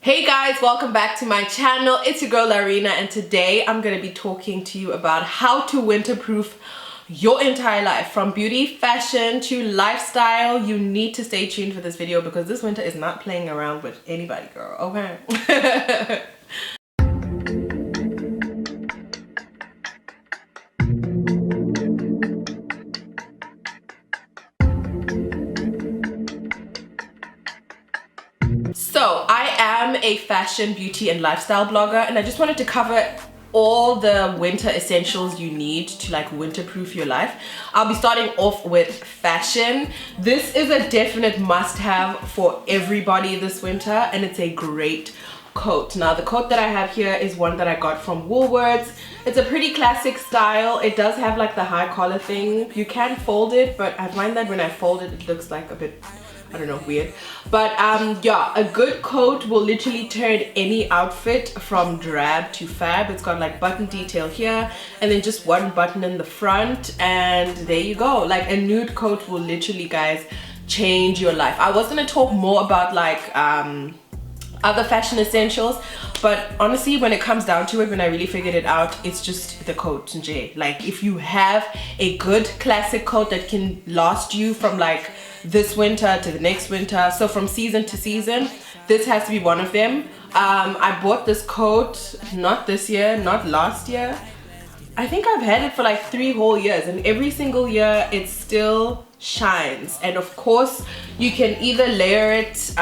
Hey guys, welcome back to my channel. It's your girl Laurina, and today I'm going to be talking to you about how to winterproof your entire life. From beauty, fashion to lifestyle. You need to stay tuned for this video because this winter is not playing around with anybody, girl, okay? So I am a fashion, beauty and lifestyle blogger, and I just wanted to cover all the winter essentials you need to like winterproof your life. I'll be starting off with fashion. This is a definite must-have for everybody this winter, and it's a great coat. Now the coat that I have here is one that I got from Woolworths. It's a pretty classic style. It does have like the high collar thing. You can fold it, but I find that when I fold it, it looks like a bit, I don't know, weird. But yeah, a good coat will literally turn any outfit from drab to fab. It's got like button detail here and then just one button in the front, and there you go. Like a nude coat will literally, guys, change your life. I was gonna talk more about like other fashion essentials, but honestly when it comes down to it, when I really figured it out, it's just the coat. Like if you have a good classic coat that can last you from like this winter to the next winter, so from season to season, this has to be one of them. I bought this coat not this year, not last year. I think I've had it for like 3 whole years, and every single year it still shines. And of course you can either layer it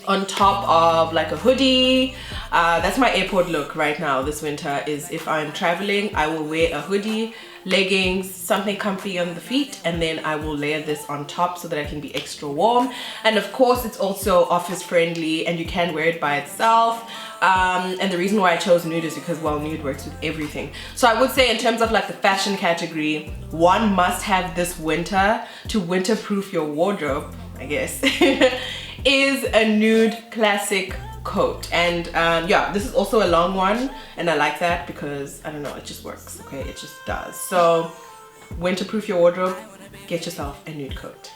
on top of like a hoodie. That's my airport look right now this winter, is if I'm traveling I will wear a hoodie, leggings, something comfy on the feet, and then I will layer this on top so that I can be extra warm. And of course it's also office friendly and you can wear it by itself. And the reason why I chose nude is because, well, nude works with everything. So I would say in terms of like the fashion category, one must have this winter to winterproof your wardrobe, I guess, is a nude classic coat. And yeah, this is also a long one, and I like that because, I don't know, it just works, okay? It just does. So winterproof your wardrobe, get yourself a nude coat.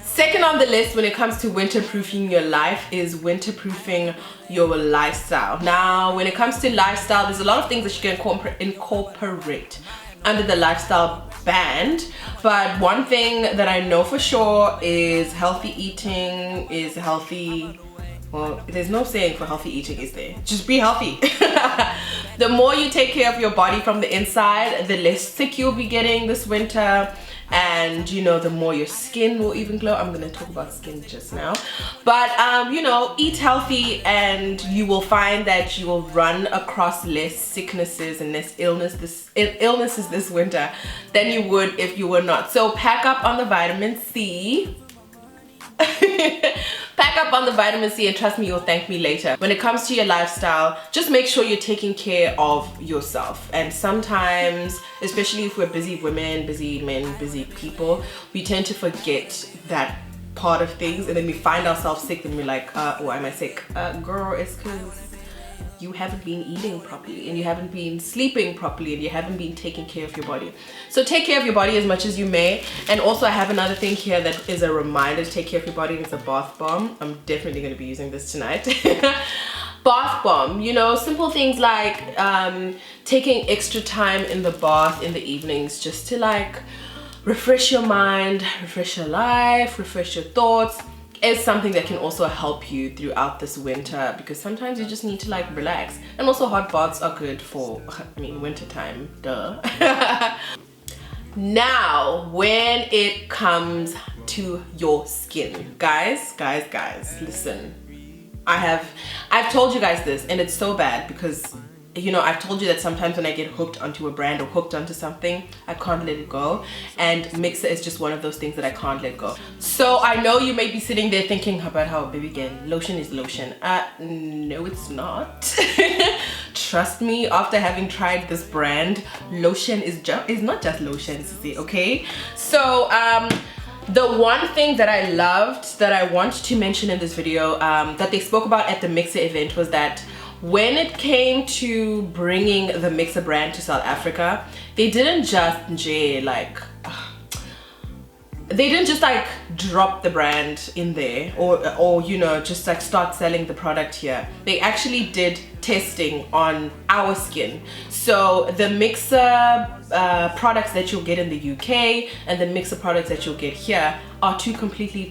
Second on the list when it comes to winterproofing your life is winterproofing your lifestyle. Now when it comes to lifestyle, there's a lot of things that you can incorporate under the lifestyle band, but one thing that I know for sure is healthy eating is healthy. Well, there's no saying for healthy eating, is there? Just be healthy. The more you take care of your body from the inside, the less sick you'll be getting this winter, and you know, the more your skin will even glow. I'm gonna talk about skin just now, but you know, eat healthy and you will find that you will run across less sicknesses and less illnesses this winter than you would if you were not. So pack up on the vitamin C. Pack up on the vitamin C, and trust me, you'll thank me later. When it comes to your lifestyle, just make sure you're taking care of yourself. And sometimes, especially if we're busy women, busy men, busy people, we tend to forget that part of things, and then we find ourselves sick and we're like, why am I sick? Girl, it's because you haven't been eating properly, and you haven't been sleeping properly, and you haven't been taking care of your body. So take care of your body as much as you may. And also I have another thing here that is a reminder to take care of your body, and it's a bath bomb. I'm definitely going to be using this tonight. Bath bomb, you know, simple things like taking extra time in the bath in the evenings just to like refresh your mind, refresh your life, refresh your thoughts, is something that can also help you throughout this winter, because sometimes you just need to like relax. And also hot baths are good for, I mean, winter time, duh. Now when it comes to your skin, guys, listen, I've told you guys this, and it's so bad because, you know, I've told you that sometimes when I get hooked onto a brand or hooked onto something, I can't let it go. And MIXA is just one of those things that I can't let go. So I know you may be sitting there thinking about how, baby girl, lotion is lotion. No, it's not. Trust me, after having tried this brand, lotion is not just lotion, okay? So the one thing that I loved that I want to mention in this video that they spoke about at the MIXA event was that when it came to bringing the MIXA brand to South Africa, they didn't just like they didn't just like drop the brand in there or you know, just like start selling the product here. They actually did testing on our skin. So the MIXA products that you'll get in the UK and the MIXA products that you'll get here are two completely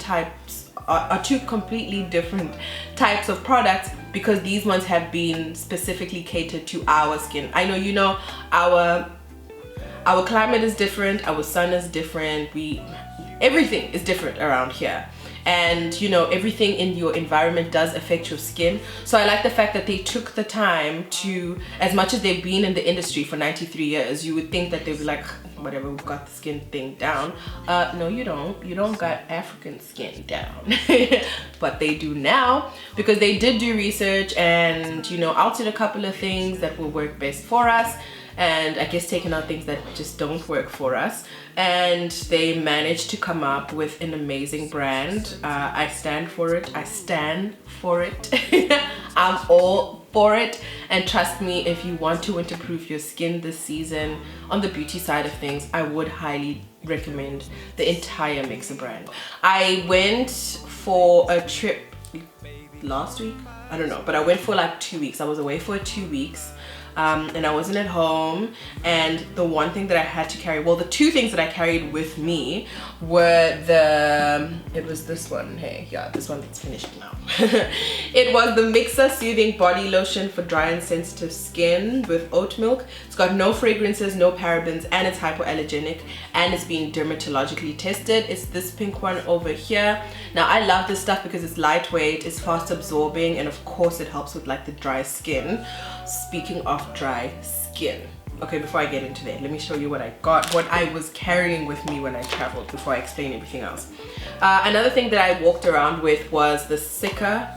different types of products, because these ones have been specifically catered to our skin. I know, you know, our climate is different, our sun is different, everything is different around here, and you know, everything in your environment does affect your skin. So I like the fact that they took the time to, as much as they've been in the industry for 93 years, you would think that they'd be like, whatever, we've got the skin thing down. No, you don't got African skin down. But they do now, because they did do research and, you know, altered a couple of things that will work best for us, and I guess taking out things that just don't work for us, and they managed to come up with an amazing brand. I stand for it. I'm all for it, and trust me, if you want to winterproof your skin this season on the beauty side of things, I would highly recommend the entire MIXA brand. I went for a trip last week, I don't know, but I went for like 2 weeks. I was away for 2 weeks. And I wasn't at home, and the one thing that I had to carry, well, the two things that I carried with me were it was this one, hey, yeah, this one that's finished now. It was the MIXA Soothing Body Lotion for dry and sensitive skin with oat milk. It's got no fragrances, no parabens, and it's hypoallergenic, and it's being dermatologically tested. It's this pink one over here. Now I love this stuff because it's lightweight, it's fast absorbing, and of course it helps with like the dry skin. Speaking of dry skin, okay, before I get into that, let me show you what I got, what I was carrying with me when I traveled, before I explain everything else. Another thing that I walked around with was the Cica,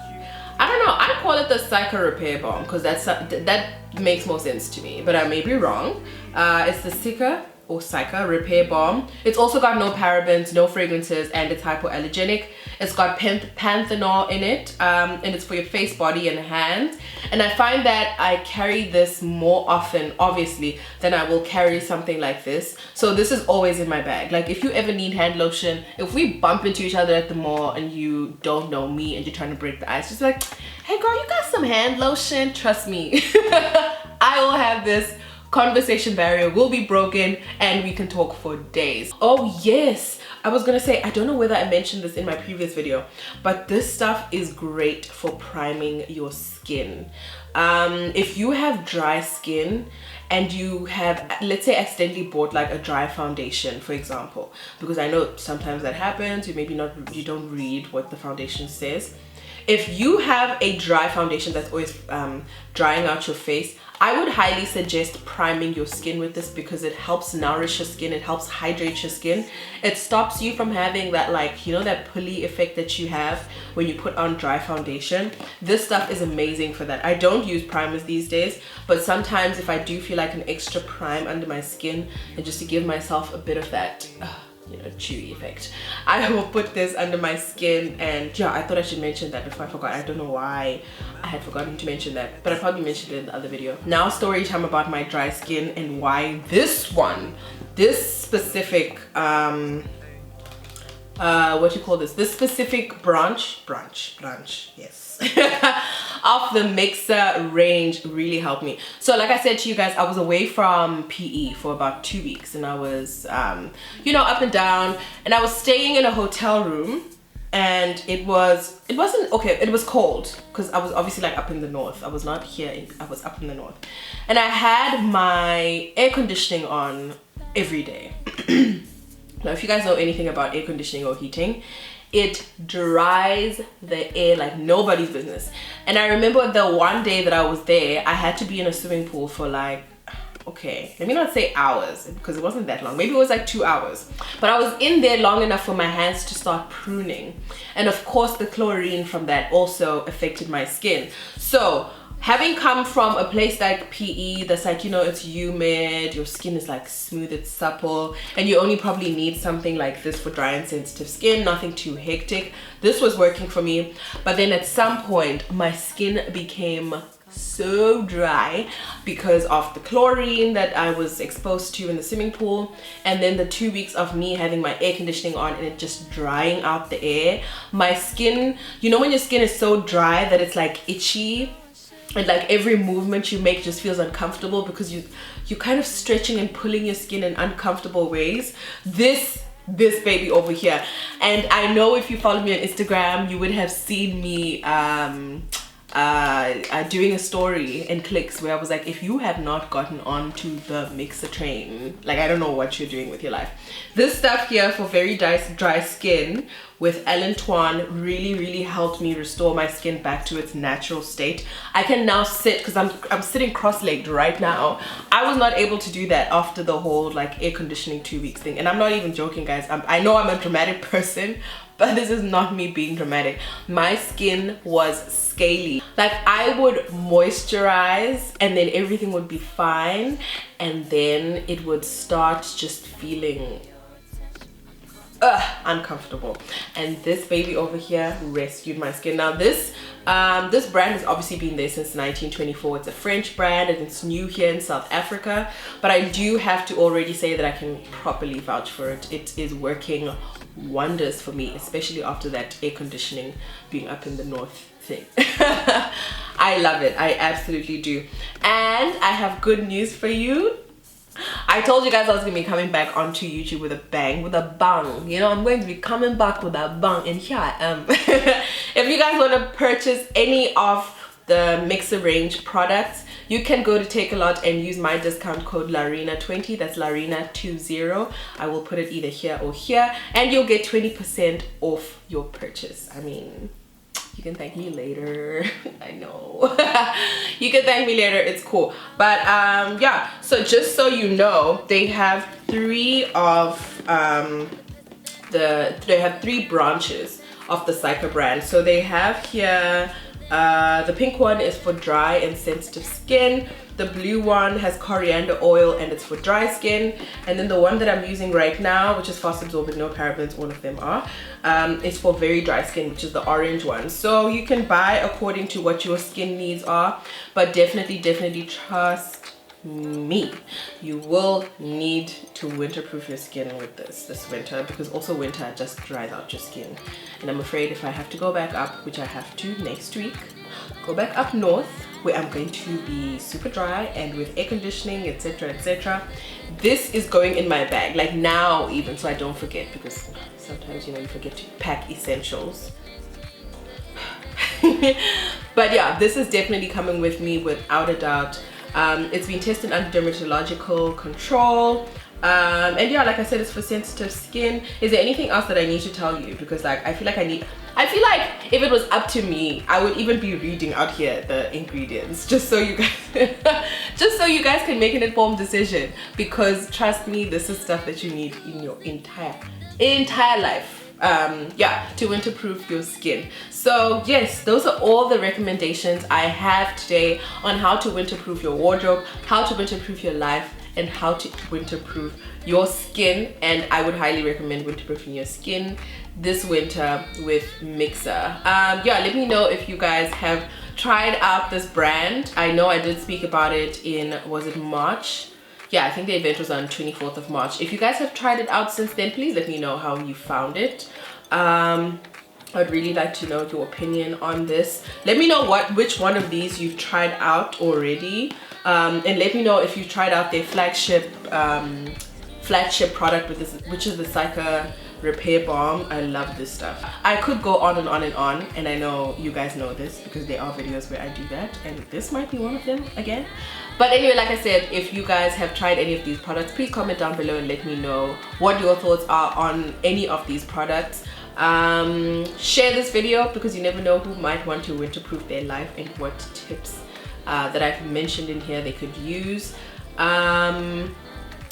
I don't know, I call it the Cica Repair Balm because that makes more sense to me, but I may be wrong. It's the Cica or Cica Repair Balm. It's also got no parabens, no fragrances, and it's hypoallergenic. It's got panthenol in it, and it's for your face, body, and hands. And I find that I carry this more often, obviously, than I will carry something like this. So this is always in my bag. Like if you ever need hand lotion, if we bump into each other at the mall and you don't know me and you're trying to break the ice, just like, hey girl, you got some hand lotion? Trust me, I will have this. Conversation barrier will be broken and we can talk for days. Oh yes, I was gonna say, I don't know whether I mentioned this in my previous video, but this stuff is great for priming your skin. If you have dry skin and you have, let's say, accidentally bought like a dry foundation, for example, because I know sometimes that happens, you don't read what the foundation says. If you have a dry foundation that's always drying out your face, I would highly suggest priming your skin with this because it helps nourish your skin, it helps hydrate your skin. It stops you from having that, like, you know, that pulley effect that you have when you put on dry foundation. This stuff is amazing for that. I don't use primers these days, but sometimes if I do feel like an extra prime under my skin and just to give myself a bit of that you know, chewy effect, I will put this under my skin. And yeah, I thought I should mention that before I forgot. I don't know why I had forgotten to mention that, but I probably mentioned it in the other video. Now story time about my dry skin and why this specific what you call this specific branch, yes, of the MIXA range really helped me. So like I said to you guys, I was away from PE for about 2 weeks, and I was you know, up and down, and I was staying in a hotel room, and it wasn't okay, it was cold because I was obviously like up in the north. I was not here, I was up in the north, and I had my air conditioning on every day. Now if you guys know anything about air conditioning or heating, it dries the air like nobody's business. And I remember the one day that I was there, I had to be in a swimming pool for like, okay, let me not say hours because it wasn't that long, maybe it was like 2 hours, but I was in there long enough for my hands to start pruning, and of course the chlorine from that also affected my skin. So having come from a place like PE that's like, you know, it's humid, your skin is like smooth, it's supple, and you only probably need something like this for dry and sensitive skin, nothing too hectic. This was working for me, but then at some point my skin became so dry because of the chlorine that I was exposed to in the swimming pool, and then the 2 weeks of me having my air conditioning on and it just drying out the air. My skin, you know when your skin is so dry that it's like itchy, and like every movement you make just feels uncomfortable because you're kind of stretching and pulling your skin in uncomfortable ways. This baby over here, and I know if you follow me on Instagram you would have seen me doing a story in clicks where I was like, if you have not gotten onto the MIXA train, like I don't know what you're doing with your life. This stuff here for very dry skin with Allantoin really helped me restore my skin back to its natural state. I can now sit, because I'm sitting cross-legged right now. I was not able to do that after the whole like air conditioning 2 weeks thing, and I'm not even joking, guys. I know I'm a dramatic person, but this is not me being dramatic. My skin was scaly. Like I would moisturize and then everything would be fine, and then it would start just feeling uncomfortable, and this baby over here rescued my skin. Now this brand has obviously been there since 1924. It's a French brand and it's new here in South Africa, but I do have to already say that I can properly vouch for it. It is working wonders for me, especially after that air conditioning being up in the north thing. I love it, I absolutely do. And I have good news for you. I told you guys I was going to be coming back onto YouTube with a bang, with a bang. You know, I'm going to be coming back with a bang, and here I am. If you guys want to purchase any of the MIXA range products, you can go to Takealot and use my discount code Laurina20. That's Laurina20. I will put it either here or here, and you'll get 20% off your purchase. I mean, you can thank me later. I know. You can thank me later, it's cool. But yeah, so just so you know, they have three branches of the Cica brand. So they have here the pink one is for dry and sensitive skin. The blue one has coriander oil and it's for dry skin. And then the one that I'm using right now, which is fast absorbing, no parabens, all of them are, is for very dry skin, which is the orange one. So you can buy according to what your skin needs are, but definitely trust me, you will need to winterproof your skin with this winter, because also winter just dries out your skin. And I'm afraid if I have to go back up, which I have to next week, go back up north where I'm going to be super dry and with air conditioning, etc, this is going in my bag, like now even, so I don't forget, because sometimes, you know, you forget to pack essentials. But yeah, this is definitely coming with me without a doubt. It's been tested under dermatological control, and yeah, like I said, it's for sensitive skin. Is there anything else that I need to tell you? Because like I feel like if it was up to me, I would even be reading out here the ingredients just so you guys just so you guys can make an informed decision, because trust me, this is stuff that you need in your entire life. Yeah, to winterproof your skin. So yes, those are all the recommendations I have today on how to winterproof your wardrobe, how to winterproof your life, and how to winterproof your skin. And I would highly recommend winterproofing your skin this winter with MIXA. Yeah, let me know if you guys have tried out this brand. I know I did speak about it in, was it March? Yeah, I think the event was on 24th of March. If you guys have tried it out since then, please let me know how you found it. I'd really like to know your opinion on this. Let me know which one of these you've tried out already. And let me know if you've tried out their flagship product, which is the Cica Repair Balm. I love this stuff. I could go on and on and on, and I know you guys know this because there are videos where I do that, and this might be one of them again. But anyway, like I said, if you guys have tried any of these products, please comment down below and let me know what your thoughts are on any of these products. Share this video, because you never know who might want to winterproof their life and what tips that I've mentioned in here they could use.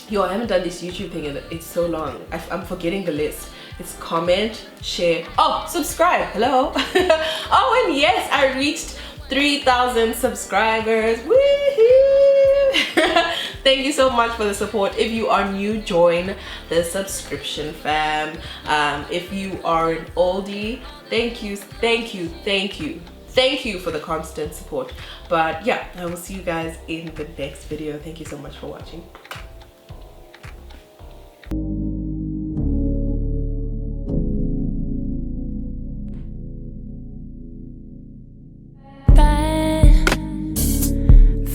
Yo, I haven't done this YouTube thing and it's so long. I'm forgetting the list. It's comment, share, oh, subscribe, hello. Oh, and yes, I reached 3,000 subscribers. Woohoo! Thank you so much for the support. If you are new, join the subscription fam. If you are an oldie, thank you thank you for the constant support. But yeah, I will see you guys in the next video. Thank you so much for watching.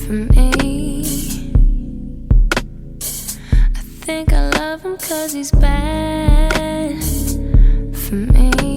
For me, I think I love him 'cause he's bad for me.